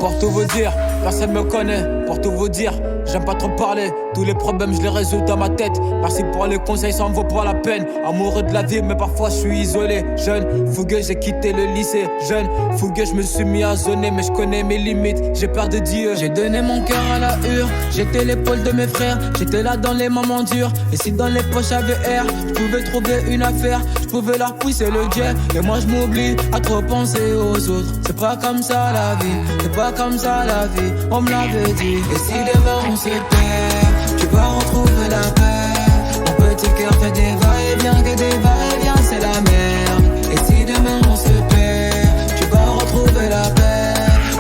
Pour tout vous dire, personne me connaît. Pour tout vous dire, j'aime pas trop parler. Tous les problèmes je les résous dans ma tête. Merci pour les conseils, ça en vaut pas la peine. Amoureux de la vie mais parfois je suis isolé. Jeune, fougueux j'ai quitté le lycée. Jeune, fougueux je me suis mis à zoner. Mais je connais mes limites, j'ai peur de Dieu. J'ai donné mon cœur à la hure. J'étais l'épaule de mes frères. J'étais là dans les moments durs. Et si dans les poches j'avais air, je pouvais trouver une affaire. Je pouvais leur pousser le jet. Et moi je m'oublie à trop penser aux autres. C'est pas comme ça la vie, c'est pas comme ça la vie. On me l'avait dit. Et si demain on se perd, tu vas retrouver la paix. Mon petit cœur fait des va-et-vient, que des va-et-vient, c'est la merde. Et si demain on se perd, tu vas retrouver la paix.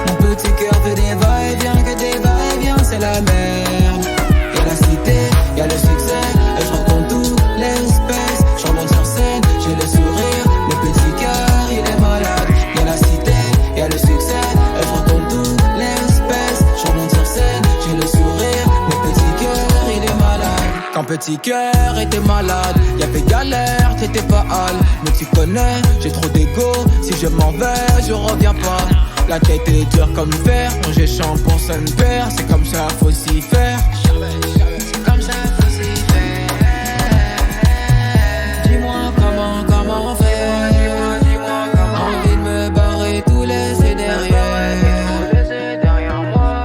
Mon petit cœur fait des va-et-vient, que des va-et-vient, c'est la merde. Y'a la cité, y'a le succès, et je raconte tout l'espèce. Je remonte sur scène, j'ai le sourire, le petit cœur il est malade. Y'a la cité, y'a le succès, et je raconte tout l'espèce. Je remonte sur scène, j'ai le sourire, le petit cœur il est malade. Quand petit cœur était malade, y'avait galère, t'étais pas hal. Mais tu connais, j'ai trop d'ego, si je m'en vais, je reviens pas. La tête est dure comme fer, quand j'ai shampoing ça me perd. C'est comme ça, faut s'y faire. C'est comme ça, faut s'y faire. Dis-moi comment faire. Dis-moi comment. Envie de me barrer, tout laisser derrière.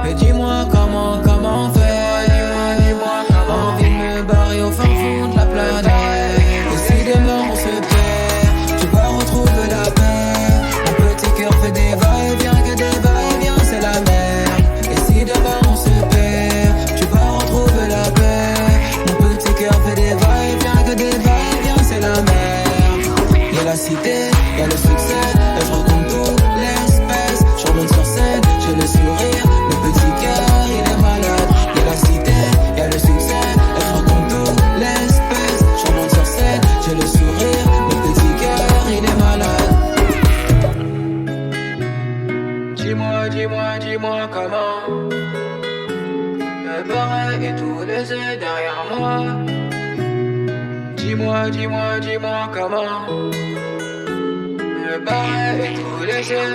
Mais dis-moi comment faire. Dis-moi comment. Envie de me barrer au fin fond de la planète. Et si demain on se perd, tu vas retrouver la paix. Mon petit cœur fait des va-et-vient, que des va-et-vient, c'est la merde. Et si demain on se perd, tu vas retrouver la paix. Mon petit cœur fait des va-et-vient, que des va-et-vient, c'est la merde. Y'a la cité, y'a le succès, et je raconte tout l'espèce. Je remonte sur scène, j'ai le sourire, le petit cœur il est malade. Y'a la cité, y'a le succès, et je raconte tout l'espèce. Je remonte sur scène, j'ai le sourire, le petit cœur il est malade. Dis-moi comment me barrer et tout laisser derrière moi. Dis-moi comment me barrer et tout laisser.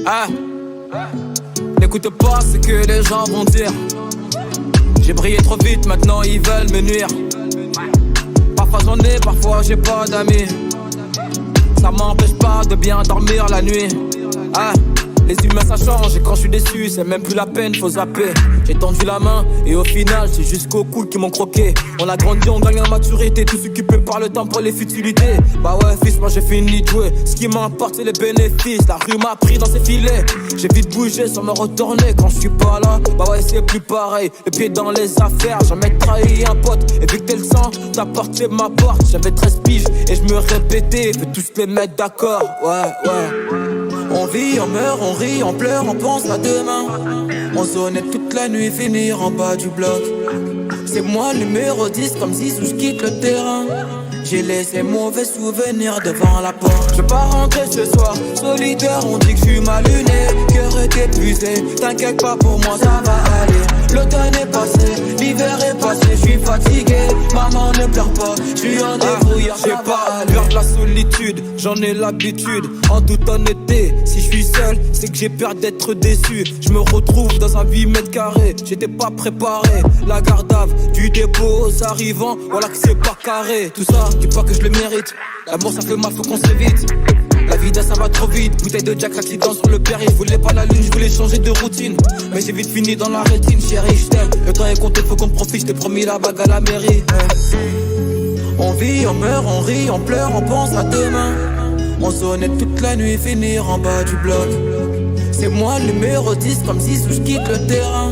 Ah, n'écoute pas ce que les gens vont dire. J'ai brillé trop vite, maintenant ils veulent me nuire. Parfois j'en ai, parfois j'ai pas d'amis. Ça m'empêche pas de bien dormir la nuit. Ah, les humains ça change et quand je suis déçu, c'est même plus la peine, faut zapper. J'ai tendu la main et au final c'est jusqu'au cou qui m'ont croqué. On a grandi, on gagne en maturité, tout s'occuper par le temps pour les futilités. Bah ouais fils, moi j'ai fini de jouer. Ce qui m'importe c'est les bénéfices. La rue m'a pris dans ses filets. J'ai vite bougé sans me retourner. Quand je suis pas là, bah ouais c'est plus pareil. Le pied dans les affaires, jamais trahi un pote. Et vu que t'es le sang, ta porte c'est ma porte. J'avais 13 piges et je me répétais, fais tous les mettre d'accord. Ouais. On vit, on meurt, on rit, on pleure, on pense à demain. On sonnette toute la nuit, finir en bas du bloc. C'est moi le numéro 10 comme Zizou, je quitte le terrain. J'ai laissé mauvais souvenirs devant la porte. Je veux pas rentrer ce soir, solitaire, on dit que je suis mal luné. Cœur est épuisé, t'inquiète pas pour moi ça va aller. L'automne est passé, l'hiver est passé, je suis fatigué. Maman ne pleure pas, je suis en débrouillard. J'ai pas peur de la solitude, j'en ai l'habitude. En toute honnêteté, si je suis seul, c'est que j'ai peur d'être déçu. Je me retrouve dans un 8 mètres carrés, j'étais pas préparé. La garde à vue du dépôt aux arrivants, voilà que c'est pas carré. Tout ça, dis pas que je le mérite. L'amour ça fait mal, faut qu'on s'évite. La vida ça va trop vite, bouteille de Jack, accident sur le périph'. Je voulais pas la lune, je voulais changer de routine. Mais j'ai vite fini dans la rétine, chérie, je t'aime. Le temps est compté, faut qu'on profite, je t'ai promis la bague à la mairie. On vit, on meurt, on rit, on pleure, on pense à demain. On sonnait toute la nuit, finir en bas du bloc. C'est moi le numéro 10 comme si je quitte le terrain.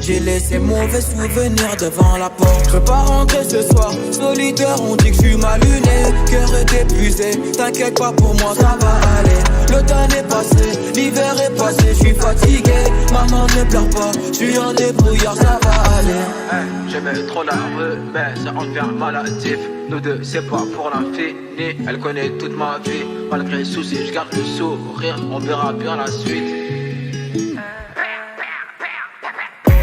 J'ai laissé mauvais souvenirs devant la porte. Je veux pas rentrer ce soir, solitaire, on dit que je suis mal luné. Cœur est épuisé, t'inquiète pas pour moi ça va aller. Le temps est passé, l'hiver est passé, je suis fatigué. Maman ne pleure pas, je suis un débrouillard, ça va aller. Hey, j'aimais trop la rue, mais ça en devient maladif. Nous deux, c'est pas pour l'infini. Elle connaît toute ma vie. Malgré les soucis, je garde le sourire. On verra bien la suite.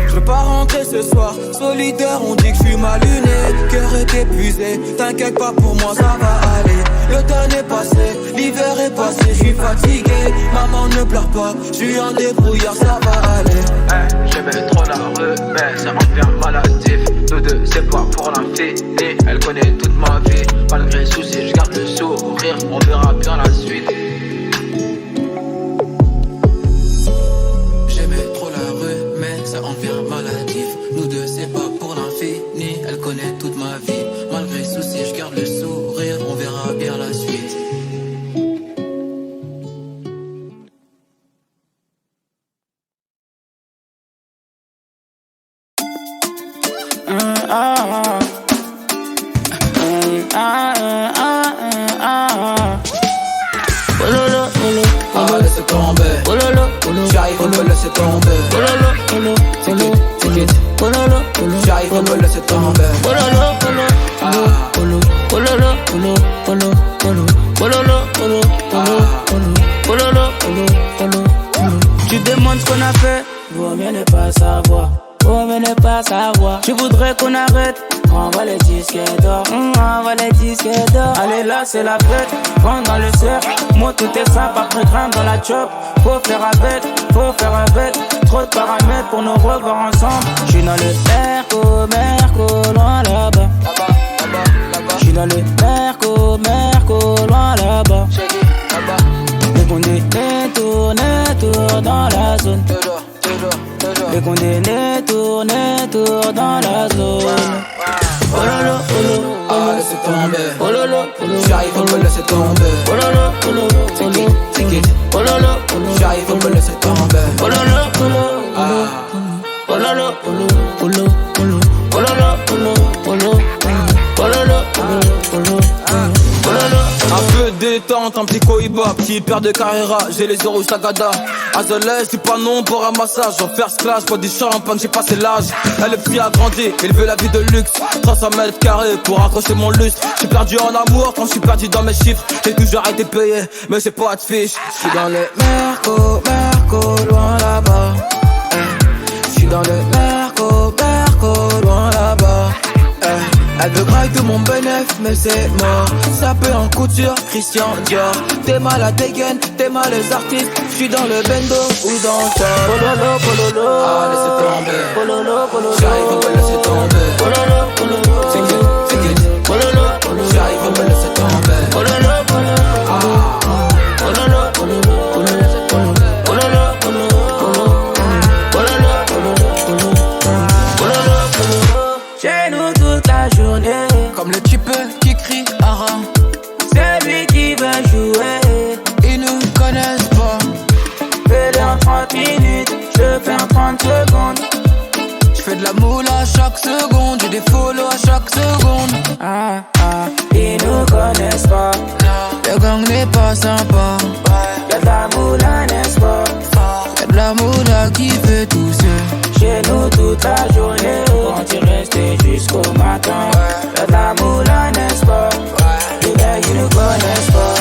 Je veux pas rentrer ce soir, solitaire, on dit que je suis mal luné. Cœur est épuisé, t'inquiète pas pour moi ça va aller. Le temps est passé, l'hiver est passé, je suis fatigué. Maman ne pleure pas, je suis un débrouillard, ça va aller. Hey, j'aimais trop la rue, mais ça en devient maladif. Nous deux, c'est pas pour l'infini. Elle connaît toute ma vie. Malgré les soucis, je garde le sourire. On verra bien la suite. J'aimais trop la rue, mais ça en devient maladif. Nous deux, c'est pas pour l'infini. Elle connaît toute ma vie. Malgré les soucis, je garde le sourire. On verra bien la suite. Laissez tomber, j'arrive à me laisser tomber. J'arrive à me laisser tomber. Tu demandes ce qu'on a fait, vaut mieux ne pas savoir. Vaut mieux ne pas savoir. Je voudrais qu'on arrête. Envoie les disques d'or, envoie les disques d'or. Allez là c'est la fête, rentre dans le cercle. Moi tout est simple, après grimpe dans la chop. Faut faire avec, trop de paramètres pour nous revoir ensemble. J'suis dans le Merco, loin là-bas. J'suis dans le Merco, loin là-bas. Les condés tournent dans la zone. Les condés tournent dans la zone. Oh lolo, laissez tomber. J'arrive à me laisser tomber. J'arrive à me laisser tomber. Un peu de détente, un petit cohiba, petit père de Carrera, j'ai les euros Sagada. Azoles, c'est pas non pour un massage. En first class, pas du champagne, j'ai passé l'âge. Elle est a grandi, il veut la vie de luxe. 300 mètres carrés pour accrocher mon lustre. J'suis perdu en amour quand j'suis perdu dans mes chiffres. J'ai toujours été payé, mais c'est pas de fiche. J'suis dans le Merco, loin là-bas. J'suis dans le Merco, loin là-bas. Elle veut graille tout mon bénéf, mais c'est mort. Ça peut en couture, Christian Dior. T'es mal à dégaine, t'es mal les artistes. J'suis dans le bendo ou dans le top. Ah, laissez tomber. J'arrive à me laisser tomber. C'est good. J'arrive à me laisser tomber. Chez nous toute la journée. Comme le type qui crie Ara. C'est lui qui veut jouer. Ils nous connaissent pas. Fais-le en 30 minutes, je fais en 30 secondes. J'fais de la moule à chaque seconde, j'ai des follow à chaque seconde. Ils nous connaissent pas. Le gang n'est pas sympa. Y'a de la moula, n'est-ce pas? Y'a de la moula qui fait tousser. Chez nous toute la journée, on t'y rester jusqu'au matin. Y'a de la moula, n'est-ce pas? Les gars, ils nous connaissent pas.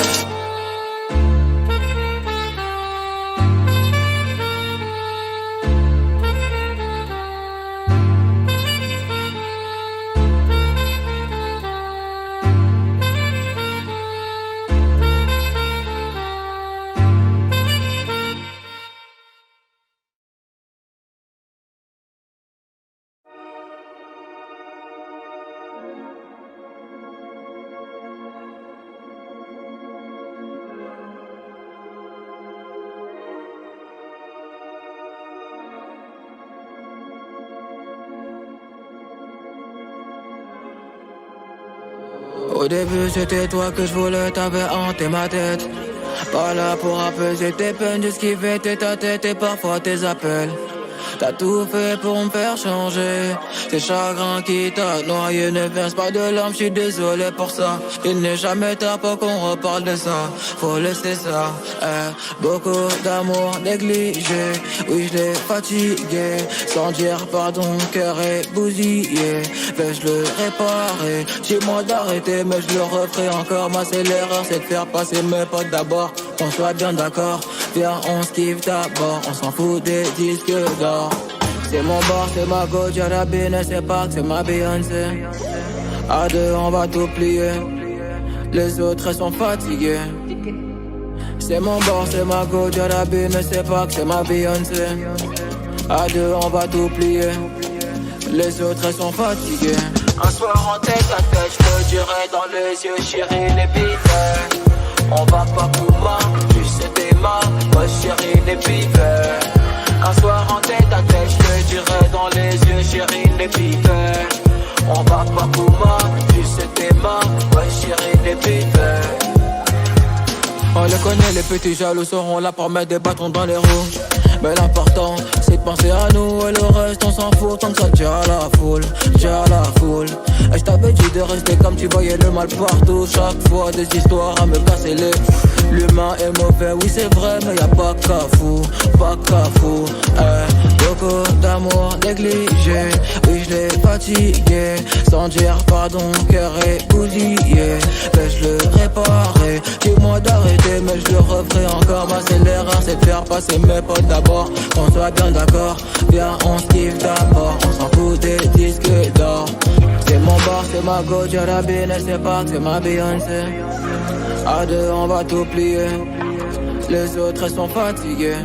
Au début c'était toi que je voulais, t'avais hanté ma tête. Pas là pour apaiser tes peines, juste kiffer ta tête et parfois tes appels. T'as tout fait pour me faire changer. Tes chagrins qui t'a noyé ne versent pas de larmes, j'suis désolé pour ça. Il n'est jamais tard pour qu'on reparle de ça. Faut laisser ça, beaucoup d'amour négligé. Oui, je l'ai fatigué, sans dire pardon, cœur est bousillé. Vais-je le réparer? Dis-moi d'arrêter, mais je le referai encore. Ma seule erreur, c'est de faire passer mes potes d'abord. Qu'on soit bien d'accord, viens on se kiffe d'abord. On s'en fout des disques d'or. C'est mon bar, c'est ma go, Jarabine, c'est pas que c'est ma Beyoncé. À deux on va tout plier, les autres elles sont fatiguées. C'est mon bar, c'est ma go, Jarabine, c'est pas que c'est ma Beyoncé. À deux on va tout plier, les autres elles sont fatiguées. Un soir en tête à tête, je te dirai dans les yeux, chérie, les bites. On va pas Kouma, tu sais t'es ma, moi chérie, les bites. Un soir en tête à tête, je te dirai dans les yeux, chérie, les bites. On va pas Kouma, tu sais t'es ma, moi chérie, les bites. On les connaît, les petits jaloux seront là pour mettre des bâtons dans les roues. Mais l'important, c'est de penser à nous et le reste, on s'en fout tant que ça tient à la foule, tient à la foule. Et je t'avais dit de rester comme tu voyais le mal partout. Chaque fois des histoires à me casser les. L'humain est mauvais, oui c'est vrai, mais y'a pas qu'à fou, pas qu'à fou. Beaucoup d'amour négligé, oui je l'ai fatigué. Sans dire pardon, cœur est bousillé. Vais-je le réparer? Dis-moi d'arrêter, mais je le referai encore. Ma seule erreur, c'est de faire passer mes potes d'abord. Qu'on soit bien d'accord, viens on se kiffe d'abord. On s'en fout des disques d'or. C'est mon bar, c'est ma go, Jarabine, c'est pas que c'est ma Beyoncé. À deux on va tout plier, les autres elles sont fatiguées.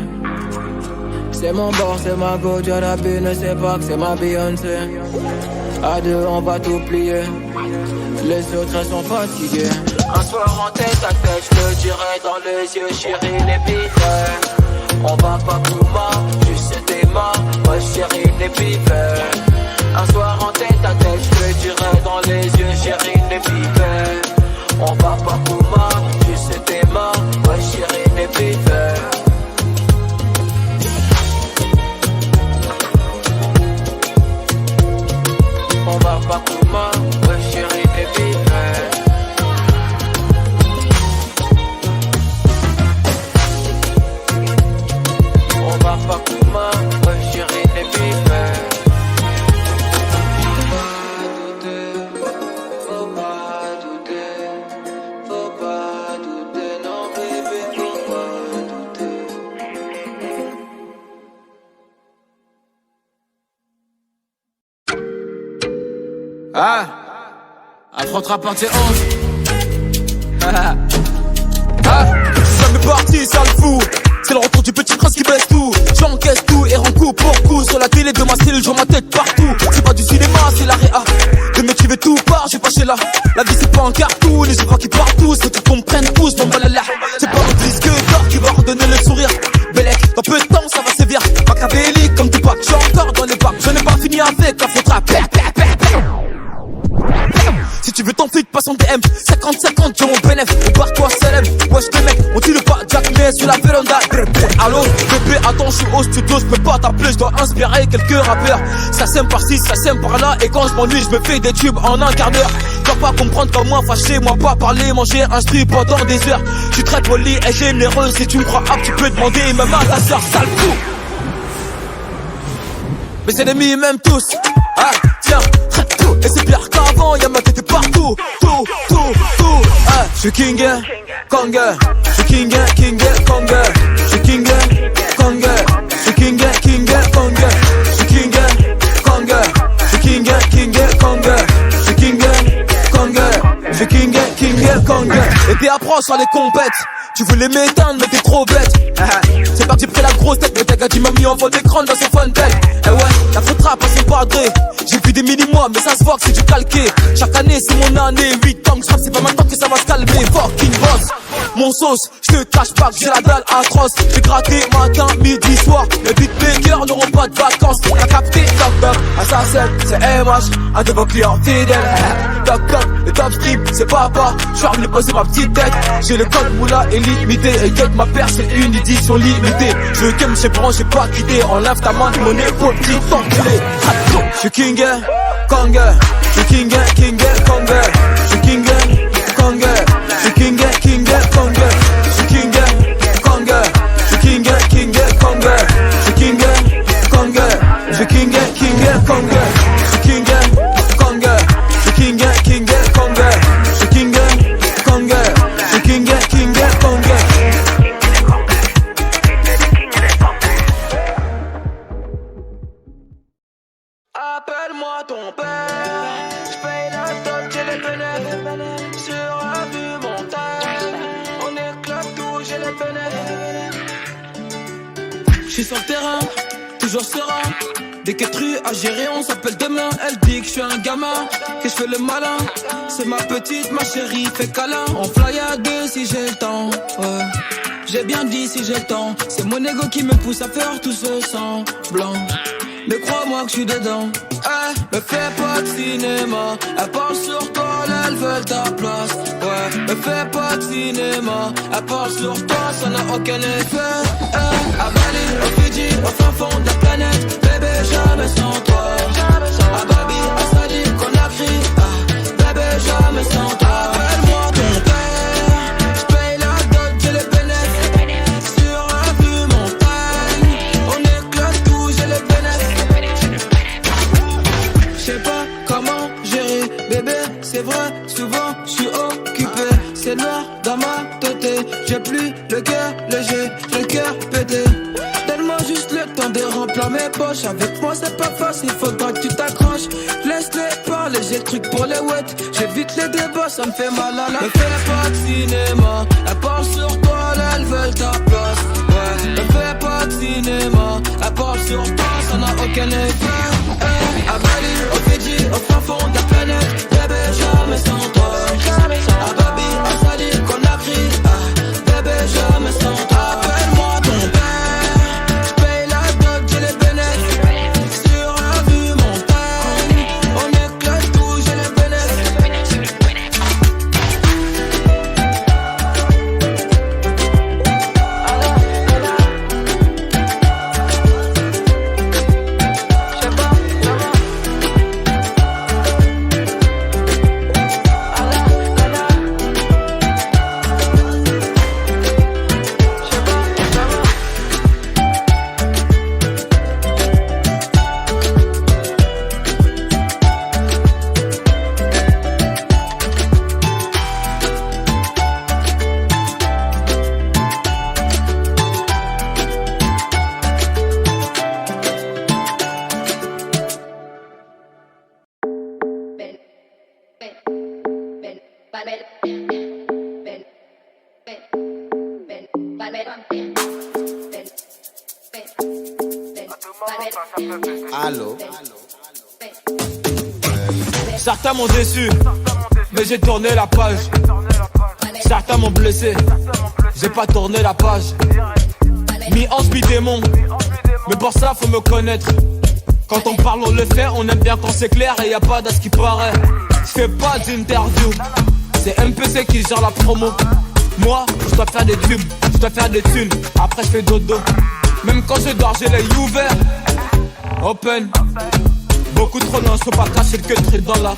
C'est mon bar, c'est ma go, Jarabine, c'est pas que c'est ma Beyoncé. À deux on va tout plier, les autres elles sont fatiguées. Un soir en tête à tête, je te dirai dans les yeux, chérie, les bites. On va pas Kouma, tu sais t'es ma, moi chérie, les bites. Un soir en tête à tête, je te dirai dans les yeux, chérie, les bites. On va pas Kouma, tu sais t'es ma, ouais chérie, les bites. On va pas Kouma, ouais chérie, les bites. On va pas Kouma, ouais chérie, les bites. Ah, affrontera partie 11. Ah, ça m'est parti, ça le fout. C'est le retour du petit prince qui baisse tout. J'encaisse tout et rends coup pour coup. Sur la télé de ma style, je vois ma tête partout. C'est pas du cinéma, c'est la réa. Le métier veut tout part, j'ai pas chez là. La vie c'est pas un cartoon, et je crois qu'ils partent tous. Faut qu'ils comprennent tous, mon balala. C'est pas le disque d'or qui va redonner le sourire. Bellec, dans peu de temps ça va sévir. Machiavélique comme Tupac, j'suis encore dans les bacs. Je n'ai pas fini avec la faute rap. Si tu veux ton flic, passe en DM 50-50, j'ai mon bénéf, on part toi célèbre. Wesh les mecs, on tire pas Jack mais sur la véranda. Allô, bébé, attends, je suis au studio, je peux pas t'appeler, je dois inspirer quelques rappeurs. Ça sème par-ci, ça sème par-là, et quand je m'ennuie, je me fais des tubes en un quart d'heure. Tu dois pas comprendre comme moi, fâché, moi pas parler, manger un strip pendant des heures. Je suis très poli et généreux, si tu me crois apte, tu peux demander même à ta soeur, sale fou. Mes ennemis m'aiment tous, ah tiens, traite tout. Et c'est pire qu'avant, y'a ma tête partout, tout, ah. J'suis King, Kong, j'suis King, Kong, j'suis King, Kong, j'suis King, Kong, j'suis King, Kong, j'suis King, Kong, j'suis King, Kong, j'suis King, Kong. Et puis approche sur les compètes. Tu voulais m'éteindre mais t'es trop bête. C'est pas que j'ai pris la grosse tête, mais t'as gars qui m'a mis en fond d'écran dans son fun belle. Eh ouais, la faute rap passe par Dre. J'ai vu des mini-mois mais ça se voit que c'est du calqué. Chaque année c'est mon année, 8 ans que je rappe, c'est pas maintenant que ça va se calmer. Fucking boss, mon sauce, je te cache pas que j'ai la dalle atroce. J'ai gratté matin, midi, soir. Les beatmakers n'auront pas de vacances. T'as capté, toc toc, assassin, c'est MH, un de vos clients fidèles. Toc toc, le top strip, c'est papa. Je suis revenu poser ma petite tête. J'ai le code moula illimité. Et get ma paire, c'est une édition limitée. Je ken, j'ai branché, pas quitté. Enlève ta main de mon épaule, petit enculé. Je suis King, Kong. Je suis King, Kong. Je suis King, Kong. Je suis King, Kong. Je suis King, Kong. Je suis King, Kong. Je suis King, Kong. Je suis King, Kong. Je suis King, Kong. Je suis King, Kong. Je suis King, Kong. Je suis King, Kong. Appelle-moi ton père, j'paye la dot, j'ai les bénéfices. Sur un vue montagne, on éclate tout, j'ai les bénéfices. J'suis sur le terrain, toujours serein. Dès qu'elle true à gérer, on s'appelle demain. Elle dit que j'suis un gamin, que j'fais le malin. C'est ma petite, ma chérie, fait câlin. On fly à deux si j'ai le temps, ouais. J'ai bien dit si j'ai le temps. C'est mon ego qui me pousse à faire tout ce semblant. Mais crois-moi que je suis dedans. Me fais pas de cinéma. Elle parle sur toi, là, elles veulent ta place. Ouais, me fais pas de cinéma. Elle parle sur toi, ça n'a aucun effet. À Bali, au Fidji, au fin fond de la planète. Bébé, jamais sans toi. À Babi, à Sadi, Conakry. Bébé, jamais sans toi. Appelle-moi ton père. J'paye la dot, j'ai les bénéfices. Sur un vue montagne, on éclate tout, j'ai les bénéfices. J'sais pas comment gérer, bébé, c'est vrai, souvent j'suis occupé. C'est noir dans ma tête, j'ai plus le cœur léger, j'ai le cœur pété. Donne-moi juste le temps de remplir mes poches. Avec moi c'est pas facile, faudra que tu t'accroches. Laisse-les parler, j'ai le truc pour les wets. J'évite les débats, ça me fait mal à la. Me fais pas de cinéma, elle parle sur toi, là elles veulent ta place. Ouais, me fais pas de cinéma, elle parle sur toi, ça n'a aucun effet. À Bali, au Fidji, au fin fond de la planète. Bébé, jamais sans toi. À Babi, à Sadi, Conakry. Bébé, jamais sans toi. Appelle-moi ton père. J'paye la dot, j'ai les bénéfices. Sur un vue montagne, on éclate tout, j'ai les bénéfices. Allô. Certains m'ont déçu, mais j'ai tourné la page. Certains m'ont blessé, j'ai pas tourné la page. Mi-ange, mi-démon, mais pour ça faut me connaître. Quand on parle on le fait, on aime bien quand c'est clair et y a pas d'à ce qui paraît. J'fais pas d'interview, c'est MPC qui gère la promo. Moi, je dois faire des tubes, je dois faire des thunes. Après je fais dodo, même quand je dors j'ai l'œil ouvert. Open, beaucoup trop loin, je peux pas cacher le que dans la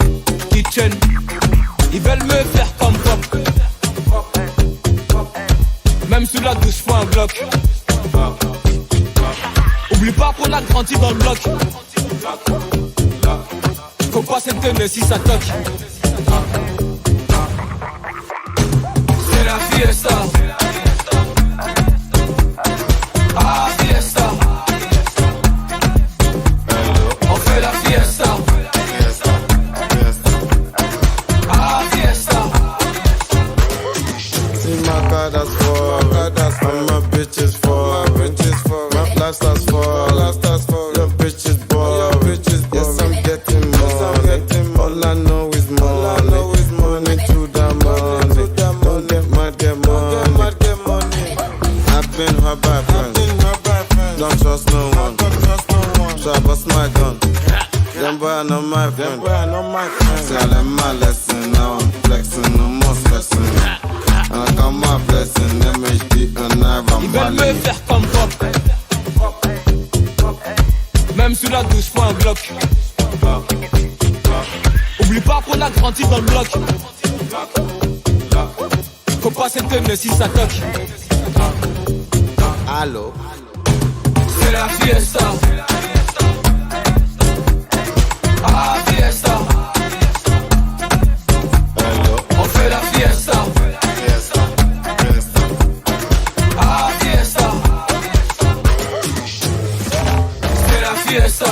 kitchen. Ils veulent me faire comme pop. Même sous la douche, faut un bloc. Oublie pas qu'on a grandi dans le bloc. Faut pas s'étonner si ça toque. C'est la fiesta. Ah, fiesta. On fait la fiesta. Ah, fiesta. See my God, that's for All my bitches fall. My lifestyle's fall. Your bitches ball. Yes, I'm getting money. All I know is money to the money. Don't get mad, get money. I've been hurt by friends. Don't trust no one. So I bust my gun. Them boy, I know my friend. Say I learned my lesson. Now I'm flexing, no more stressing. And I got my blessing. MHD and I ram. Ils veulent me faire comme Pop. Même sous la douche, faut un bloc. Oublie pas qu'on a grandi dans le bloc. Faut pas s'étonner si ça toque. Allô? C'est la fiesta. Ah, fiesta. On fait la fiesta. Ah, fiesta. C'est la fiesta.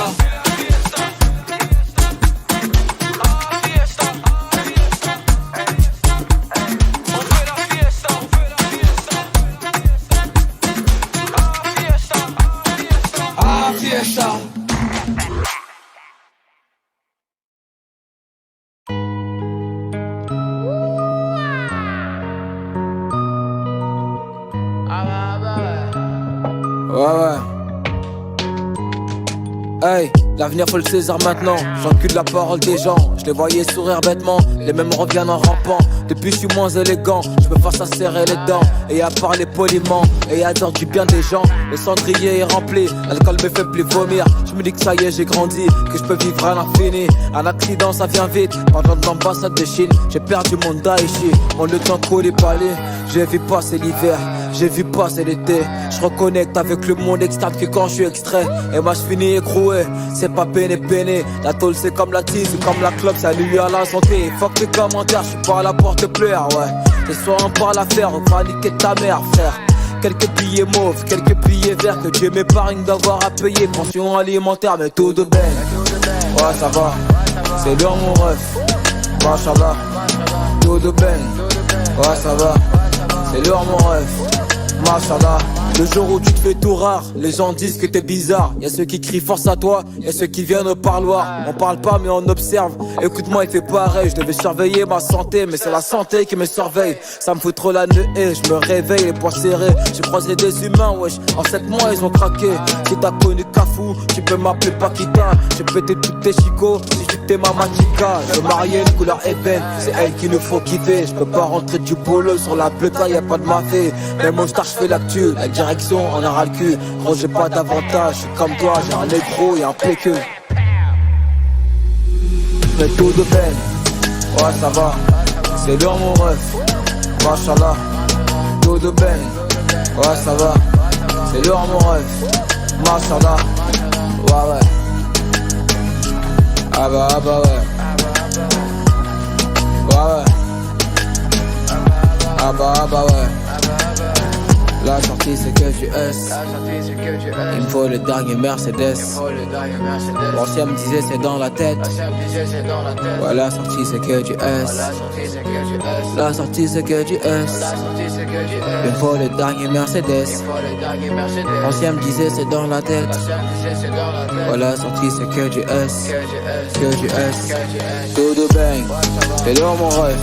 Ouais. Hey, l'avenir faut le saisir maintenant. J'encule la parole des gens. Je les voyais sourire bêtement. Les mêmes reviennent en rampant. Depuis je suis moins élégant. Je me force à serrer les dents et à parler poliment et à dire du bien des gens. Le cendrier est rempli. L'alcool me fait plus vomir. Je me dis que ça y est j'ai grandi, que je peux vivre à l'infini. Un accident ça vient vite. Pendant de l'ambassade de Chine, j'ai perdu mon Daichi. Le temps coulé palais. J'ai vu passer l'hiver. J'ai vu passer l'été. Je reconnecte avec le monde externe que quand je suis extrait. Et moi je finis écroué. C'est pas péné. La tôle c'est comme la tise, c'est comme la clope, ça lui à la santé. Fuck tes commentaires, je suis pas là pour te plaire, ouais. Ce soir on parle à faire, on va niquer ta mère, frère. Quelques billets mauves, quelques billets verts, que Dieu m'épargne d'avoir à payer. Pension alimentaire, mais tout de belle. Ouais, ça va, c'est lourd mon ref. Machallah, tout de belle. Ouais, ça va, c'est lourd mon ref. Machallah. Le jour où tu te fais tout rare, les gens disent que t'es bizarre. Y'a ceux qui crient force à toi, y'a ceux qui viennent au parloir. On parle pas mais on observe. Écoute-moi, il fait pareil. Je devais surveiller ma santé, mais c'est la santé qui me surveille. Ça me fout trop la nuée, je me réveille les poings serrés. J'ai croisé des humains, wesh. En 7 mois ils ont craqué. Si t'as connu Cafou, tu peux m'appeler Paquita. J'ai pété toutes tes chicots, si je t'es ma matica. Je marier une couleur ébène, c'est elle qu'il nous faut kiffer. Je peux pas rentrer du boulot sur la bleuta, y'a pas de mafé. Même au star, je fais l'actu. Direction, on aura le cul. Gros, j'ai pas d'avantage. Je suis comme toi, j'ai un négro et un péque. Mais tout de peine. Ouais, ça va. C'est lourd mon ref. Machallah. Tout de peine. Ouais, ça va. C'est lourd mon ref. Machallah. Ouais. Ah bah ouais. Ouais. Ah bah ouais. La sortie c'est que du S. Il me faut le dernier Mercedes. L'ancien me disait c'est dans la tête. Ouais, la sortie c'est que du S. La sortie c'est que du S. Il me faut le dernier Mercedes. L'ancien me disait c'est dans la tête. Ouais, la sortie c'est que du S. Que du S. Tout de bang. T'es lourd mon ref.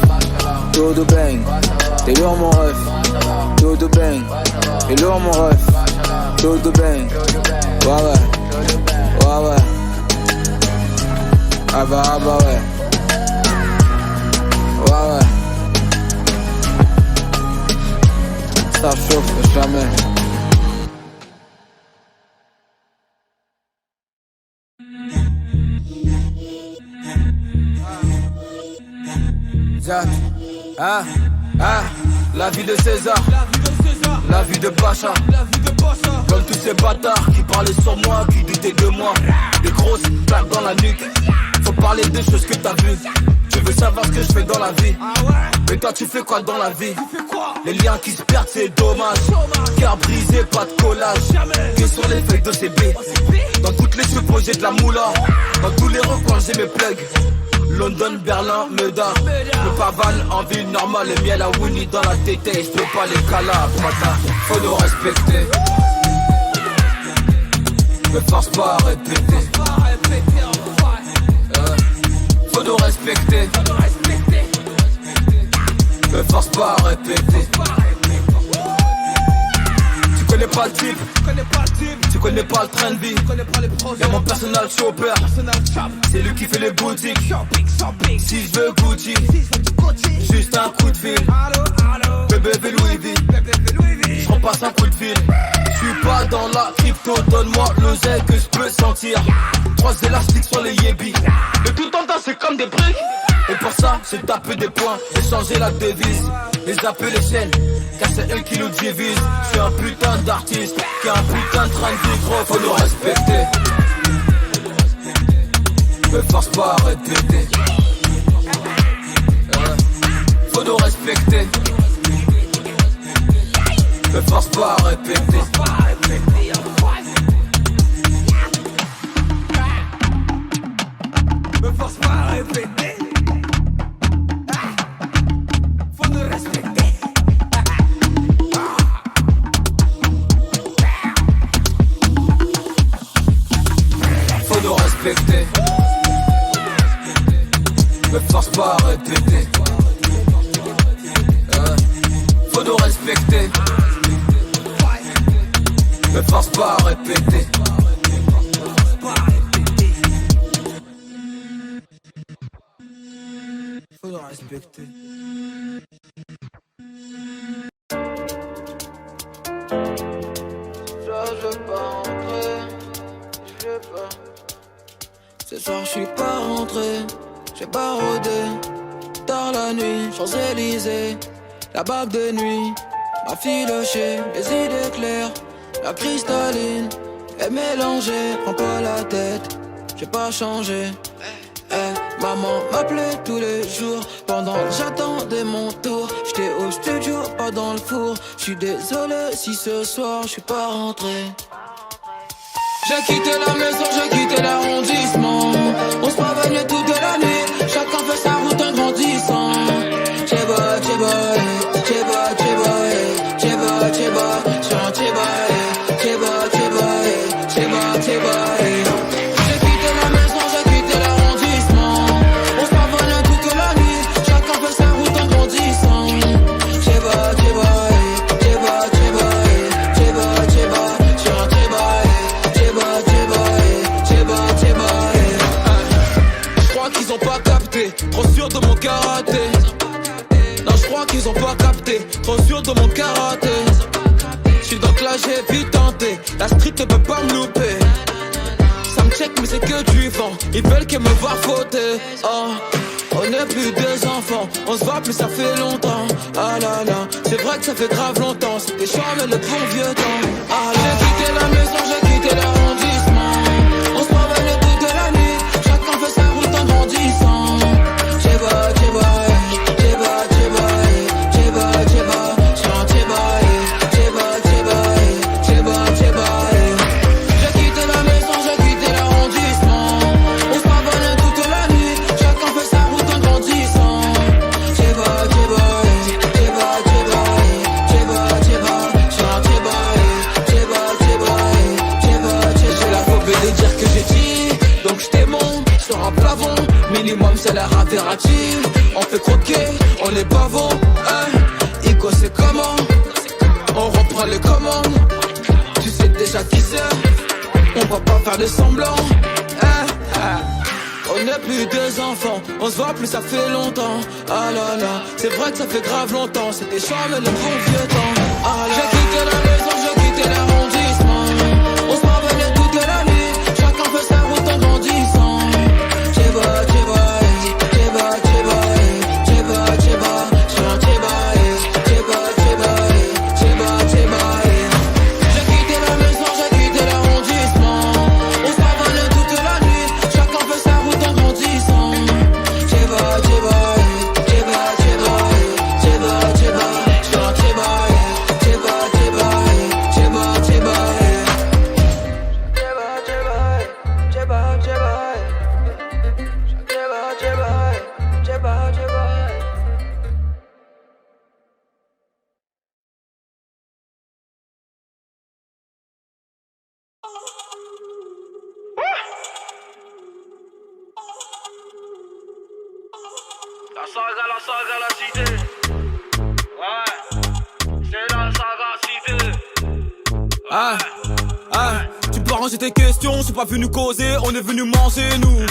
Tout de bang. T'es lourd mon ref. Tout de bang. T'es lourd mon ref. Tout de bang. Ouais. Ah bah ouais. Ouais. Ça chauffe jamais. Zach. La vie de César. La vie de Pacha. Comme tous ces bâtards qui parlaient sur moi, qui doutaient de moi. Des grosses plaques dans la nuque. Faut parler des choses que t'as vues. Tu veux savoir ce que je fais dans la vie. Mais toi tu fais quoi dans la vie? Les liens qui se perdent c'est dommage. Cœur brisé, pas de collage. Que sur les feuilles de CB. Dans toutes les chevaux j'ai de la moula. Dans tous les recoins j'ai mes plugs. London, Berlin, Meda. Le pavane en ville normale, le miel à Winnie dans la tête. Je peux pas les calas, pata. Faut nous respecter. Me force pas à répéter. Faut nous respecter. Me force pas à répéter. Tu connais pas le type, tu connais pas le train de vie. Y'a mon personal shopper, c'est lui qui fait les boutiques. Si je veux Gucci, juste un coup de fil. Bébé Louis V, je repasse un coup de fil. J'suis pas dans la crypto, donne-moi l'oseille que je peux sentir. 3 élastiques sur les yébis. Et tout en temps c'est comme des briques. Et pour ça, j'ai tapé des points, et changé la devise. Les appeler les chaînes, car c'est eux qui nous divisent. J'suis un putain d'artiste, qui a un putain de train de vie, gros, faut nous respecter. Me force pas à répéter. Faut nous respecter. Me force pas à répéter. Me force pas à répéter. Faut nous respecter. Faut nous respecter. Me force pas à répéter. Faut nous respecter. Me force pas à répéter. Faut nous respecter. Je veux pas rentrer, je veux pas. Ce soir je suis pas rentré, j'ai pas rodé. Tard la nuit, Champs-Élysées, la bague de nuit, ma filochée, les idées claires, la cristalline est mélangée. Prends pas la tête, j'ai pas changé. Maman m'appelait tous les jours pendant que j'attendais mon tour. J'étais au studio, pas dans le four. J'suis désolé si ce soir j'suis pas rentré. J'ai quitté la maison, j'ai quitté l'arrondissement. On se prévenait toute la nuit, chacun fait sa route en grandissant. Tcheba, tcheba, tcheba, tcheba, tcheba, tcheba, sur un tcheba, tcheba, tcheba, tcheba, tcheba. J'ai quitté la maison, j'ai quitté l'arrondissement. On se prévenait toute la nuit, chacun fait sa route en grandissant. Tcheba, tcheba, tcheba, tcheba, tcheba, tcheba, sur un tcheba. J'crois qu'ils ont pas capté, trop sûr de mon karaté. Non, j'crois qu'ils ont pas capté, trop sûr de mon karaté. J'suis donc là, j'ai vite tenté, la street ne peut pas me louper. Ça me check mais c'est que du vent, ils veulent que me voir fauter. Oh, on est plus des enfants, on se voit plus ça fait longtemps. Ah là là, c'est vrai que ça fait grave longtemps, c'était chiant mais le bon vieux temps. Ah là, j'ai quitté la maison, j'ai quitté l'arrondissement. On se prévenait toute la nuit, chacun fait sa route en grandissant. Tcheba, tcheba, tcheba, tcheba, tcheba, tcheba, sur un tcheba, tcheba, tcheba, tcheba, tcheba. J'ai quitté la maison, j'ai quitté l'arrondissement. On se prévenait toute la nuit, chacun fait sa route en grandissant. Tcheba, tcheba, tcheba, tcheba, tcheba, tcheba, sur un tcheba, tcheba, tcheba, tcheba, tcheba. J'ai la phobie de dire que j'ai dit, donc j't'ai monte sur un plafond. Minimum salaire impératif, on fait croquer, on est pavot. Ico c'est comment, on reprend les commandes. Tu sais déjà qui c'est, on va pas faire de semblant. On n'est plus des enfants, on se voit plus ça fait longtemps. Ah là là, c'est vrai que ça fait grave longtemps, c'était chiant mais le bon vieux temps. Ah là, j'ai quitté la maison, j'ai quitté l'arrondissement. On se prévenait toute la nuit, chacun fait sa route en grandissant. Tcheba, tcheba, tcheba, tcheba, tcheba, tcheba, sur un tcheba, tcheba, tcheba, tcheba, tcheba. J'ai quitté la maison, j'ai quitté l'arrondissement. On se prévenait toute la nuit, chacun fait sa route en grandissant. Tcheba, tcheba, tcheba, tcheba, tcheba, tcheba, sur un tcheba, tcheba, tcheba. la cité. Ouais, c'est la saga cité. Tu peux ranger tes questions, je suis pas venu causer, on est venu manger nous.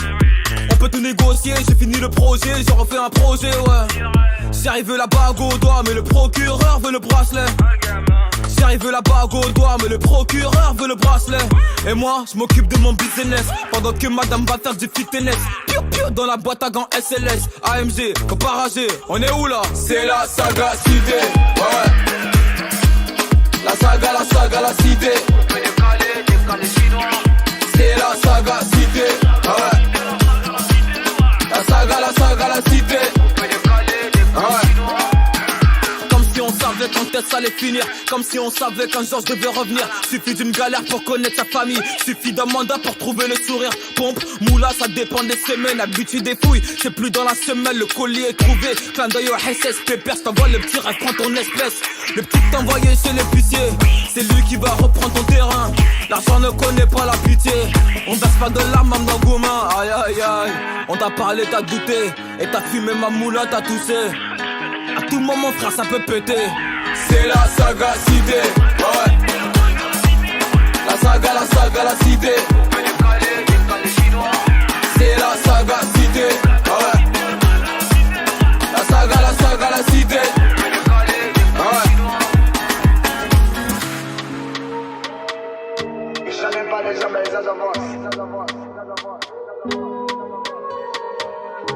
On peut tout négocier, j'ai fini le projet, j'ai refait un projet, ouais. J'arrive la bague au doigt, mais le procureur veut le bracelet. J'arrive la bague au doigt, mais le procureur veut le bracelet. Et moi, je m'occupe de mon business, pendant que madame va faire du fitness. Piou piou dans la boîte à gants SLS, AMG, comparagé, on est où là? C'est la saga cité, ouais. La saga, la cité. On peut décaler chinois. C'est la saga cité, ouais. La saga, la cité. On peut décaler chinois. Comme si on savait quand est-ce allait finir. Comme si on savait qu'un jour je devais revenir. Suffit d'une galère pour connaître sa famille. Suffit d'un mandat pour trouver le sourire. Pompe, moula, ça dépend des semaines. Habitude des fouilles, c'est plus dans la semaine. Le colis est trouvé. Clin d'œil au SS, pépère, t'envoies le petit rêve, prends ton espèce. Le petit t'envoyé chez l'épicier. C'est lui qui va reprendre ton terrain. L'argent ne connaît pas la pitié. On verse pas de larmes, même dans Goumin. Aïe aïe aïe. On t'a parlé, t'as douté. Et t'as fumé ma moula, t'as toussé. À tout moment frère ça peut péter. C'est la saga cité, ouais. La saga, la cité. On peut décaler chinois. C'est la saga cité, ouais. La saga, la cité. On peut décaler chinois. Jamais pas les hommes, les avancent.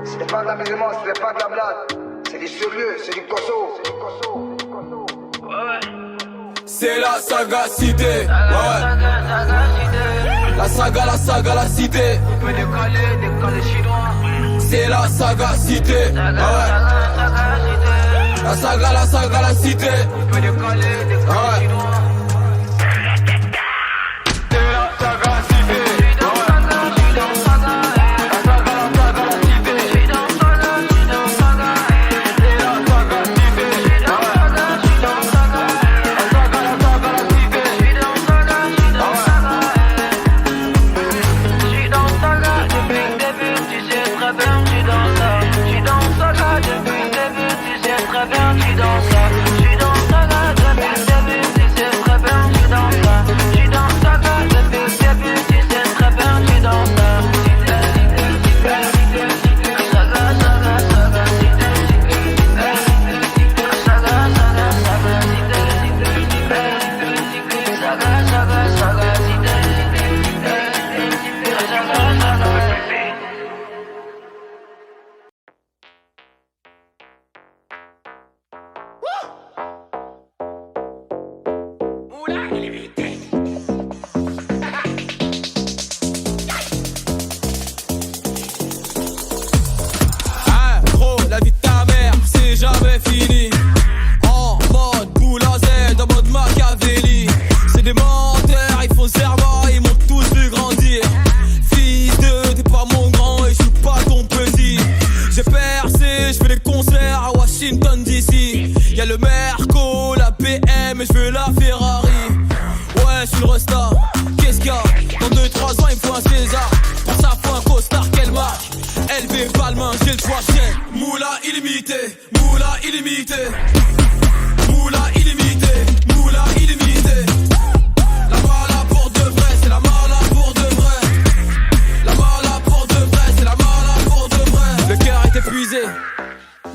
C'était pas de l'amusement, c'était pas de la blague. C'est du sérieux, c'est du cosso. C'est la saga cité, ouais. La saga, la cité. On peut décaler chinois. C'est la saga cité, ouais. La saga, la cité. On peut décaler chinois.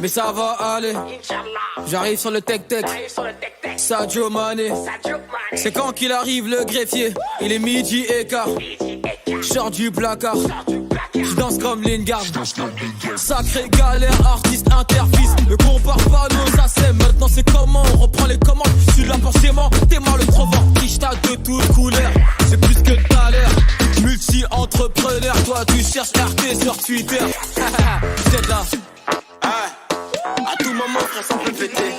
Mais ça va aller. J'arrive sur le tech-tech. Sadio Mané. C'est quand qu'il arrive le greffier. Il est midi et quart. Sors du placard. Je danse comme Lingard. Sacré galère, artiste interfils. Ne compare pas nos assets. Maintenant c'est comment on reprend les commandes. Je suis là pour sément, t'es mal le provent. Kishta de toutes couleurs. C'est plus que tout à l'heure. Multi-entrepreneur. Toi tu cherches RT sur Twitter. C'est là. À tout moment, frère, ça peut péter.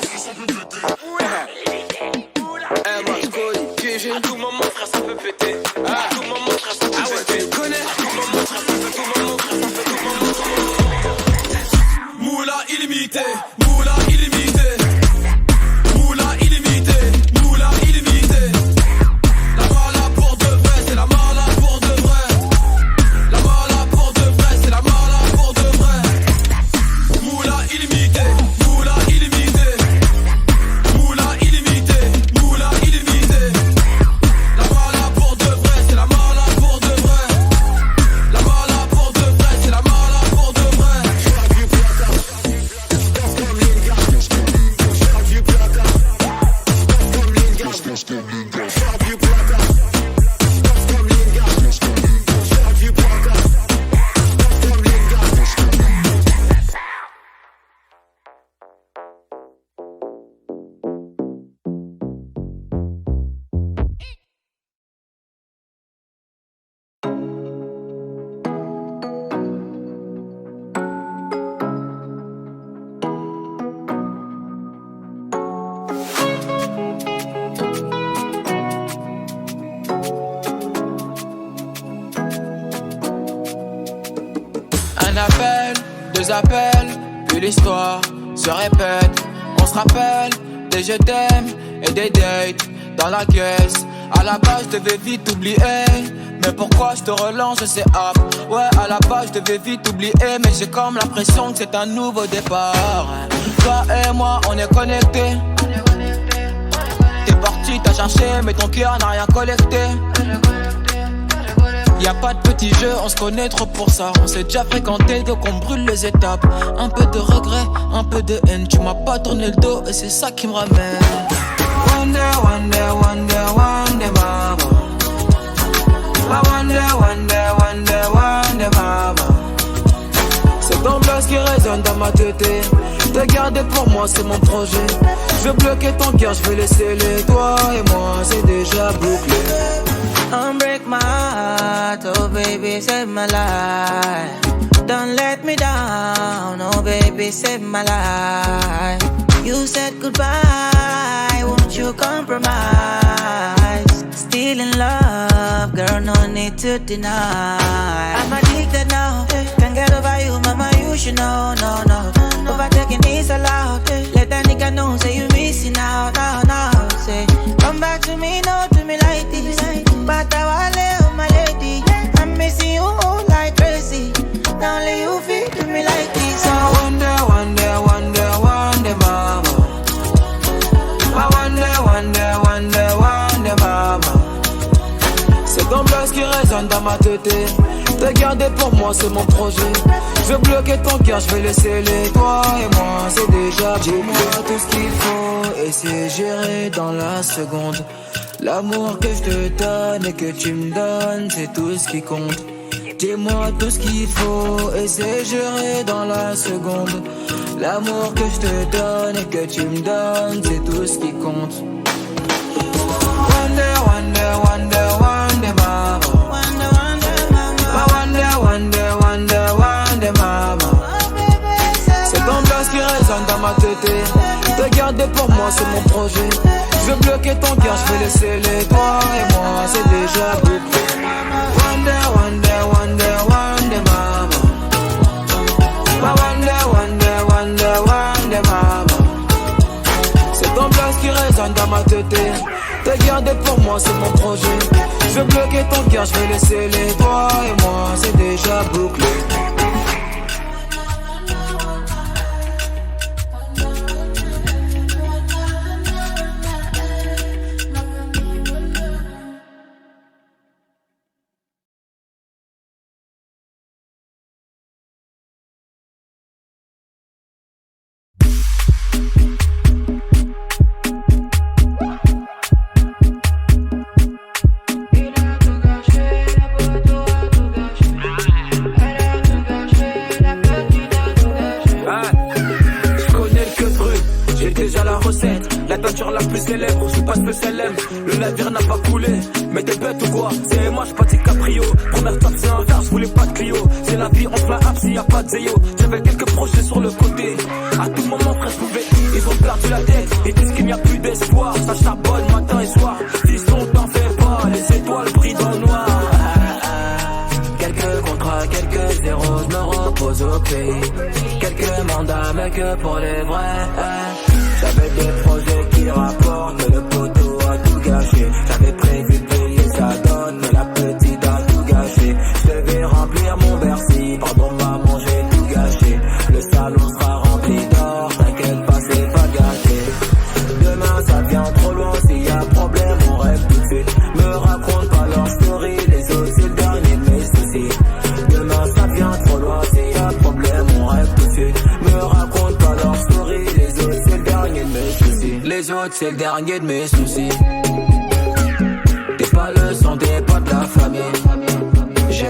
Moi, je connais. À tout moment, frère, ça peut péter. À tout moment, frère, ça peut péter. Connais. À tout moment, frère, ça peut. Tout moment, frère, ça peut. Tout moment, frère. Moula illimité. Moula illimité. Moula illimité. Moula illimité. La mala pour de vrai, c'est la mala pour de vrai. La mala pour de vrai, c'est la mala pour de vrai. Moula illimité. Un appel, deux appels, puis l'histoire se répète. On se rappelle des je t'aime et des dates dans la caisse. À la base je devais vite oublier, mais pourquoi je te relance je sais hop. Ouais, à la base je devais vite oublier, mais j'ai comme l'impression que c'est un nouveau départ. Toi et moi on est connectés. T'es parti, t'as cherché, mais ton cœur n'a rien collecté. Y'a pas de petits jeux, on se connaît trop pour ça. On s'est déjà fréquenté, donc on brûle les étapes. Un peu de regret, un peu de haine. Tu m'as pas tourné le dos et c'est ça qui me ramène. Wonder, wonder, wonder, wonder, mama. Wonder, wonder, wonder, wonder, mama. C'est ton blast qui résonne dans ma tête. Te garder pour moi c'est mon projet. Je veux bloquer ton cœur, je veux laisser les toi et moi c'est déjà bouclé. Don't break my heart, oh baby, save my life. Don't let me down, oh baby, save my life. You said goodbye, won't you compromise? Still in love, girl, no need to deny. I'm addicted now, can't get over you, mama, you should know, no, no. Overtaking is allowed, let that nigga know, say you missing out, now, say. Come back to me, no, to me like this. But I want my lady, I'm missing you like crazy. Now only you feel to me like this. I wonder, wonder, wonder, wonder, mama. I wonder, wonder, wonder, wonder, mama. C'est ton blast qui résonne dans ma tête. Te garder pour moi c'est mon projet. Je veux bloquer ton cœur, je vais laisser les toi et moi c'est déjà. Dis-moi tout ce qu'il faut et c'est géré dans la seconde. L'amour que je te donne et que tu me donnes, c'est tout ce qui compte. Dis-moi tout ce qu'il faut et c'est géré dans la seconde. L'amour que je te donne et que tu me donnes, c'est tout ce qui compte. Wonder, wonder, wonder, wonder, mama. Wonder, wonder, mama. Wonder, wonder, wonder, wonder, mama. C'est ton blast qui résonne dans ma tête. Te garder pour moi c'est mon projet. Je veux bloquer ton cœur, je vais laisser les toi et moi c'est déjà bouclé. Wonder, wonder, wonder, wonder, mama. Wonder, wonder, wonder, wonder, mama. C'est ton blast qui résonne dans ma tête. Te garder pour moi c'est mon projet. Je veux bloquer ton cœur, je vais laisser les toi et moi c'est déjà bouclé. La teinture la plus célèbre, je suis pas spécial M. Le navire n'a pas coulé, mais t'es bête ou quoi? C'est moi, j'suis pas DiCaprio. Première tape, c'est un verre, j'voulais pas de Clio. C'est la vie, on se la happe s'il y a pas de Zéyo. J'avais quelques projets sur le côté. À tout moment, frère, j'pouvais. Ils ont perdu la tête, ils disent qu'il n'y a plus d'espoir. Ça charbonne matin et soir. Fiston, t'en fais pas, les étoiles brillent dans le noir. Quelques contrats, quelques zéros, j'me repose au pays. Quelques mandats, mais que pour les vrais. J'avais des projets qui rapportent, mais le poteau a tout gâché. J'avais prévu de payer sa dot, mais la petite a tout gâché. Je devais remplir mon Bercy, pardon maman j'ai tout gâché. Le salon sera rempli d'or, t'inquiète pas c'est pas gâché. Demain ça vient trop loin, s'il y a problème on rêve tout de suite. Me raconte pas leur story, les autres c'est le dernier de mes soucis. Demain ça vient trop loin, s'il y a problème on rêve tout de suite. Me raconte pas leur story, les autres c'est le dernier de mes soucis. Les autres autres, c'est le dernier de mes soucis. T'es pas le sang, t'es pas de la famille. J'ai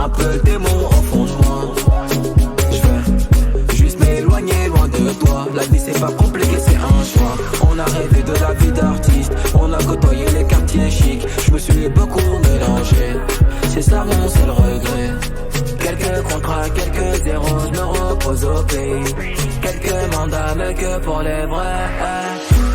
un peu le démon au fond de moi. J'vais juste m'éloigner loin de toi. La vie c'est pas compliqué, c'est un choix. On a rêvé de la vie d'artiste, on a côtoyé les quartiers chics. Je me suis beaucoup mélangé, c'est ça mon seul regret. Quelques contrats, quelques zéros, je me repose au pays. Quelques mandats, mais que pour les vrais.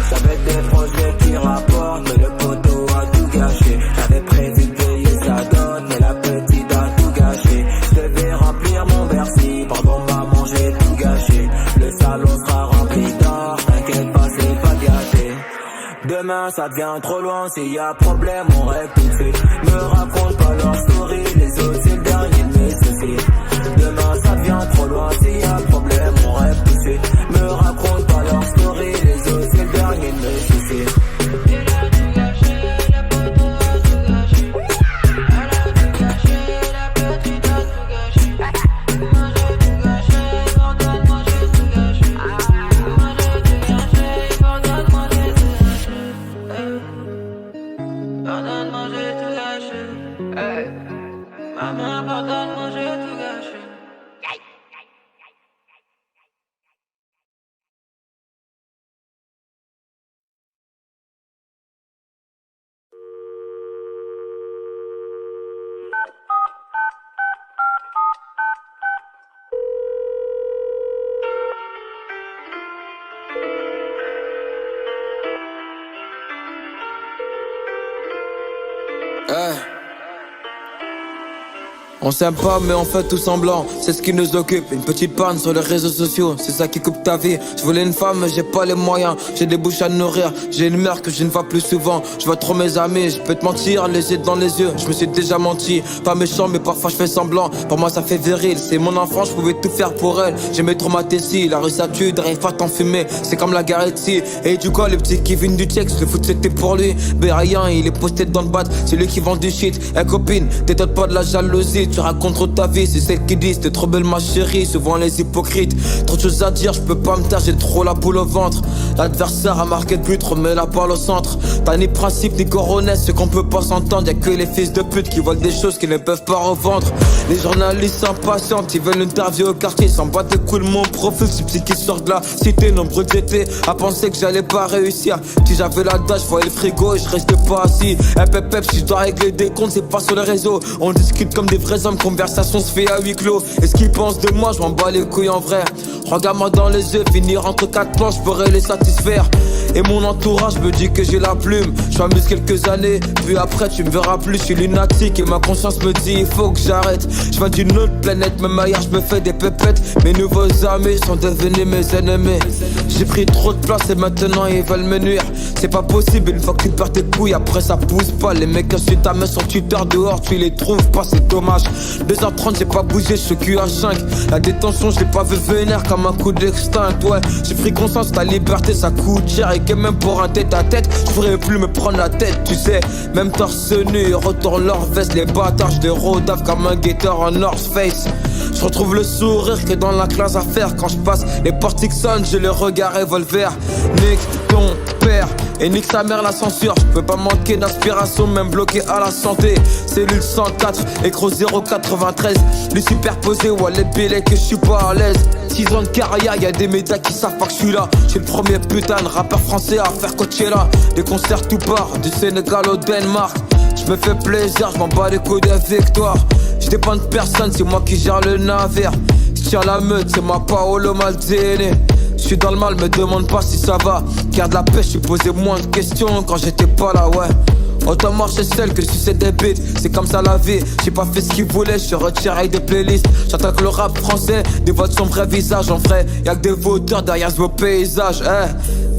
Ça va être des projets qui rapportent, mais le poteau a tout gâché. J'avais prévu de payer sa dot, mais la petite a tout gâché. Je devais remplir mon Bercy, pendant maman j'ai tout gâché. Le salon sera rempli d'or, t'inquiète pas c'est pas gâté. Demain ça devient trop loin, s'il y a problème on règle tout de suite. Me raconte pas leur story, les autres c'est le dernier de mes soucis. Demain ça devient trop loin, s'il y a problème on règle tout de suite. Me raconte pas leur story, les autres c'est le dernier de mes soucis. Pardonne-moi, j'ai tout gâché. Hey. Maman, pardonne-moi, j'ai tout gâché. On s'aime pas mais on fait tout semblant, c'est ce qui nous occupe. Une petite panne sur les réseaux sociaux, c'est ça qui coupe ta vie. Je voulais une femme mais j'ai pas les moyens, j'ai des bouches à nourrir. J'ai une mère que je ne vois plus souvent, je vois trop mes amis. Je peux te mentir, les yeux dans les yeux, je me suis déjà menti. Pas méchant mais parfois je fais semblant, pour moi ça fait viril. C'est mon enfant, je pouvais tout faire pour elle. J'aimais trop ma tessie, la rue ça tue, d'arrive pas t'en fumer. C'est comme la Garetti, et du coup les petits qui viennent du texte, le foot c'était pour lui. Bérayan il est posté dans le bat, c'est lui qui vend du shit. Eh copine, t'étonnes pas de la jalousie, tu racontes trop ta vie, c'est celle qui disent t'es trop belle ma chérie, souvent les hypocrites. Trop de choses à dire, je peux pas me taire, j'ai trop la boule au ventre. L'adversaire a marqué le but, remets la balle au centre. T'as ni principe ni coronesse, ce qu'on peut pas s'entendre. Y'a que les fils de pute qui volent des choses qu'ils ne peuvent pas revendre. Les journalistes s'impatientent, ils veulent une interview au quartier. S'en battent les couilles mon profil, c'est psy qui sort de la cité. Nombreux d'été à penser que j'allais pas réussir. Si j'avais la dash, je voyais le frigo et je restais pas assis. Pep, si je dois régler des comptes, c'est pas sur les réseaux. On discute comme des vrais hommes, conversation se fait à huis clos. Et ce qu'ils pensent de moi, je m'en bats les couilles en vrai. Regarde-moi dans les yeux, finir entre quatre planches, je pourrais les satisfaire. Et mon entourage me dit que j'ai la plume. Je m'amuse quelques années, puis après tu me verras plus. Je suis lunatique et ma conscience me dit il faut que j'arrête. Je viens d'une autre planète, même ailleurs je me fais des pépettes. Mes nouveaux amis sont devenus mes ennemis. J'ai pris trop de place et maintenant ils veulent me nuire. C'est pas possible, une fois que tu perds tes couilles, après ça pousse pas. Les mecs insultent ta meuf sur Twitter dehors, tu les trouves pas, c'est dommage. 2h30 j'ai pas bougé, je suis cul à 5. La détention je l'ai pas vu venir comme un coup d'extinct. Ouais, j'ai pris conscience, ta liberté ça coûte cher. Et que même pour un tête à tête, je pourrais plus me prendre la tête, tu sais. Même torse nu, ils retournent leur veste. Les bâtards, je les rodave comme un guetteur en North Face. Je retrouve le sourire que dans la classe à faire. Quand je passe, les portiques sonnent, j'ai le regard revolver. Nique ton père et nique sa mère la censure. Je peux pas manquer d'inspiration, même bloqué à la santé. Cellule 104, écro 093. Les superposés, ouais les billets que je suis pas à l'aise. 6 ans de carrière, y'a des médias qui savent pas que je suis là. J'suis le premier putain de rappeur français à faire Coachella. Des concerts tout part, du Sénégal au Danemark. Je me fais plaisir, je m'en bats les couilles des victoires. Je dépends de personne, c'est moi qui gère le navire. Je tiens la meute, c'est ma Paolo Maldini. Je suis dans le mal, me demande pas si ça va. Garde la paix, je suis posé moins de questions quand j'étais pas là, ouais. Autant marcher seul que sucer des bites, c'est comme ça la vie. J'ai pas fait ce qu'ils voulaient, je suis retiré des playlists. J'attaque le rap français, dévoile son vrai visage. En vrai, y'a que des vautours derrière ce beau paysage,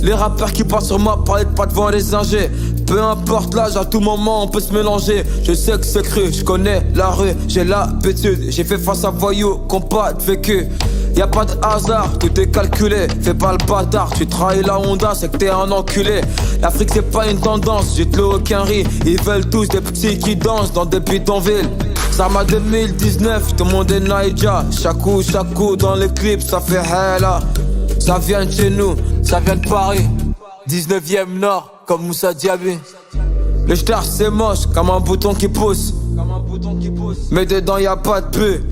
Les rappeurs qui parlent sur moi, parlez pas devant les ingés. Peu importe l'âge, à tout moment on peut se mélanger. Je sais que c'est cru, je connais la rue, j'ai l'habitude. J'ai fait face à voyous, qu'on pas de vécu. Y'a pas de hasard, tout est calculé. Fais pas le bâtard, tu trahis la Honda, c'est que t'es un enculé. L'Afrique c'est pas une tendance, j'ai de aucun riz. Ils veulent tous des petits qui dansent dans des bidonvilles. Ça m'a 2019, tout le monde est Naïja. Chaque coup dans les clips, ça fait hella. Ça vient de chez nous, ça vient de Paris. 19ème Nord, comme Moussa Diaby. Le star c'est moche, comme un bouton qui pousse. Mais dedans y a pas de pu.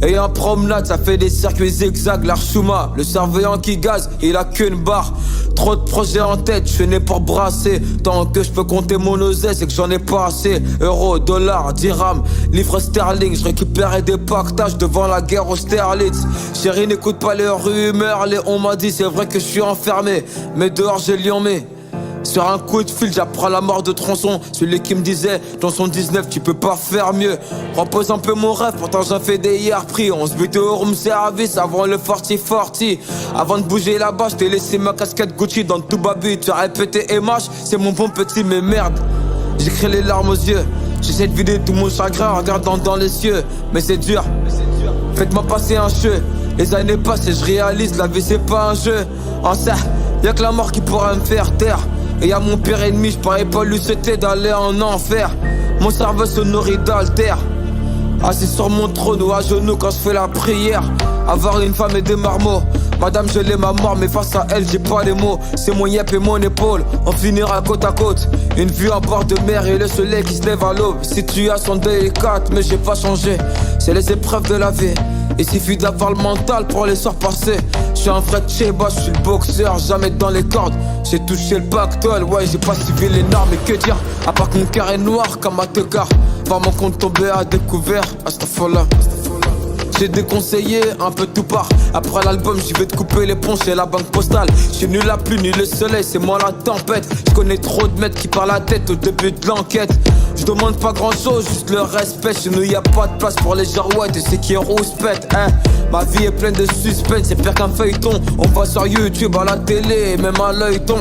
Et en promenade ça fait des circuits zigzag. L'Archuma, le surveillant qui gaze, il a qu'une barre. Trop de projets en tête, je suis né pour brasser. Tant que je peux compter mon oseille, c'est que j'en ai pas assez. Euros, dollars, dirhams, livres sterling. Je récupérais des pactages devant la guerre Austerlitz. Chérie, n'écoute pas les rumeurs. On m'a dit c'est vrai que je suis enfermé, mais dehors j'ai Lyonnais. Sur un coup de fil, j'apprends la mort de Tronçon. Celui qui me disait, dans son 19, tu peux pas faire mieux. Repose un peu mon rêve, pourtant j'en fais des hier pris. On se butait au room service avant le 40-40. Avant de bouger là-bas, j't'ai laissé ma casquette Gucci dans tout baby. Tu as répété MH, c'est mon bon petit, mais merde. J'écris les larmes aux yeux. J'essaie de vider tout mon chagrin en regardant dans les cieux. Mais c'est dur, faites-moi passer un jeu. Les années passent et je réalise, la vie c'est pas un jeu. En ça, y'a que la mort qui pourra me faire taire. Et y'a mon pire ennemi, j'parais pas lui souhaiter d'aller en enfer. Mon cerveau se nourrit d'alter. Assis sur mon trône ou à genoux quand je fais la prière. Avoir une femme et des marmots. Madame je l'aime à mort mais face à elle j'ai pas les mots. C'est mon yep et mon épaule, on finira côte à côte. Une vue en bord de mer et le soleil qui se lève à l'aube. Situation délicate mais j'ai pas changé. C'est les épreuves de la vie. Il suffit d'avoir le mental pour les soirs passés. Je suis un vrai tchéba, je suis le boxeur, jamais dans les cordes. J'ai touché le pactole, ouais j'ai pas suivi les normes. Mais que dire, à part que mon cœur est noir comme un tocard. Voir mon compte tomber à découvert, astafallah. J'ai déconseillé un peu tout part. Après l'album j'y vais te couper les ponts chez la banque postale. J'suis ni la pluie ni le soleil, c'est moi la tempête. J'connais trop de mecs qui parlent la tête au début de l'enquête. J'demande pas grand chose, juste le respect. Chez nous y'a pas de place pour les girouettes et c'est qui rouspètent, hein. Ma vie est pleine de suspense, c'est pire qu'un feuilleton. On va sur YouTube, à la télé, et même à l'œilleton.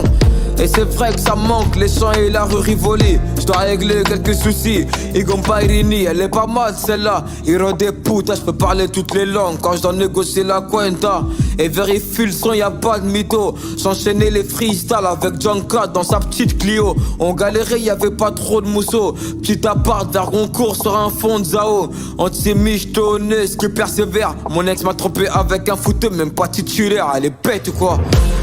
Et c'est vrai que ça manque, les champs et la rue Rivoli. J'dois régler quelques soucis. Igon Pairini, elle est pas mal celle-là. Hiro des putes, j'peux parler toutes les langues quand j'dois négocier la cuenta. Et vérifie le son, y'a pas de mytho. J'enchaînais les freestyles avec Junkat dans sa petite Clio. On galérait, y'avait pas trop de mousseau. Petit appart vers Goncourt sur un fond de Zao. Anti-michetonné, ce qui persévère. Mon ex m'a trompé avec un footeux, même pas titulaire. Elle est bête ou quoi?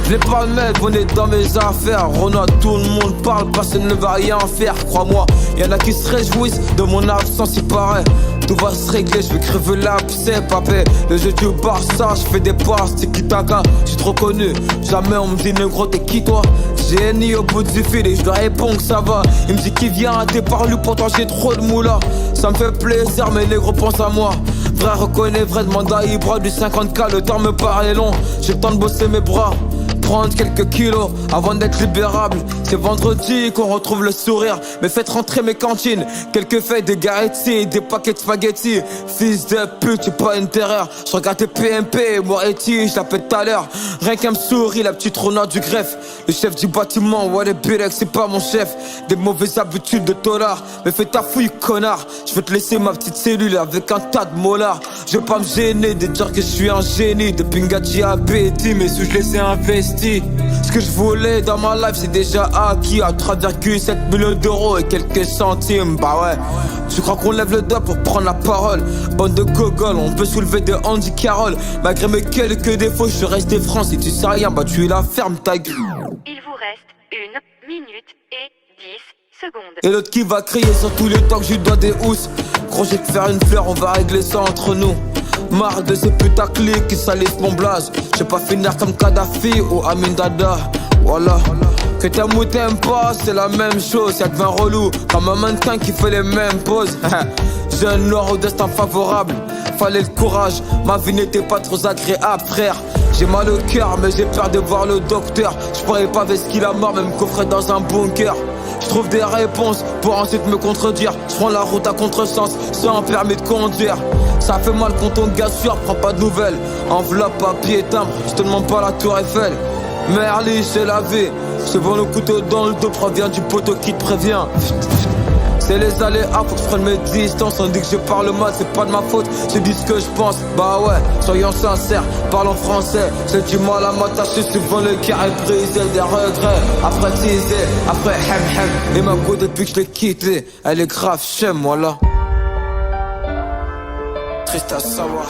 Je l'ai pas le mec, on est dans mes affaires. Ronald, tout le monde parle, personne ne va rien faire. Crois-moi, y'en a qui se réjouissent de mon absence, il paraît. Tout va se régler, je vais crever l'abcès, papé. Le jeu du Barça, je fais des passes, tiki-taka. J'suis trop connu, jamais on me dit négro, t'es qui toi? J'ai ni au bout du fil et je dois répondre que ça va. Il me dit qui vient à tes parlus, pourtant j'ai trop de moula. Ça me fait plaisir, mais négro pense à moi. Vrai reconnais, vrai demande à Ibra du 50K, le temps me paraît long. J'ai le temps de bosser mes bras. Prendre quelques kilos avant d'être libérable. C'est vendredi qu'on retrouve le sourire. Mais faites rentrer mes cantines. Quelques feuilles de Garetti, des paquets de spaghettis. Fils de pute, j'ai pas une terreur. Je regarde tes PMP, Moretti, je l'appelle tout à l'heure. Rien qu'elle me sourit, la petite Rona du greffe. Le chef du bâtiment, ouais les Birex, c'est pas mon chef. Des mauvaises habitudes de tolard. Mais fais ta fouille, connard. Je vais te laisser ma petite cellule avec un tas de molars. Je vais pas me gêner de dire que je suis un génie. De Pingachi à Betty, mes sous je les ai investis. Ce que je voulais dans ma life c'est déjà acquis. À 3,7 millions d'euros et quelques centimes. Bah ouais, tu crois qu'on lève le doigt pour prendre la parole? Bande de gogoles, on peut soulever de Andy Carroll. Malgré mes quelques défauts, je reste des francs. Si tu sais rien, bah tu la fermes ta gueule. Il vous reste 1 minute et 10 secondes. Et l'autre qui va crier sur tous les temps que je lui dois des housses. Gros j'ai de faire une fleur, on va régler ça entre nous. Marre de ces putaclics qui salissent mon blaze. J'vais pas finir comme Kadhafi ou Amin Dada. Voilà. Que t'aimes ou t'aimes pas, c'est la même chose. Ça devient relou, comme un mannequin qui fait les mêmes poses. Jeune noir au destin favorable. Fallait le courage, ma vie n'était pas trop agréable, frère. J'ai mal au cœur, mais j'ai peur de voir le docteur. J'pourrais pas ver ce qu'il a mort, même coffré dans un bunker. Je trouve des réponses pour ensuite me contredire. Je prends la route à contresens, sans permis de conduire. Ça fait mal quand on gassure, prends pas de nouvelles. Enveloppe, papier, timbre, je te demande pas la tour Eiffel. Merli, c'est la vie. Se vend le couteau dans le dos, provient du poteau qui te prévient. C'est les aléas, faut que je prenne mes distances. On dit que je parle mal, c'est pas de ma faute. Je dis ce que je pense, bah ouais, soyons sincères, parlons français. J'ai du mal à m'attacher, souvent le cœur est brisé. Des regrets, après teaser, après hem. Et ma go depuis que je l'ai quitté, elle est grave chez moi là. Triste à savoir.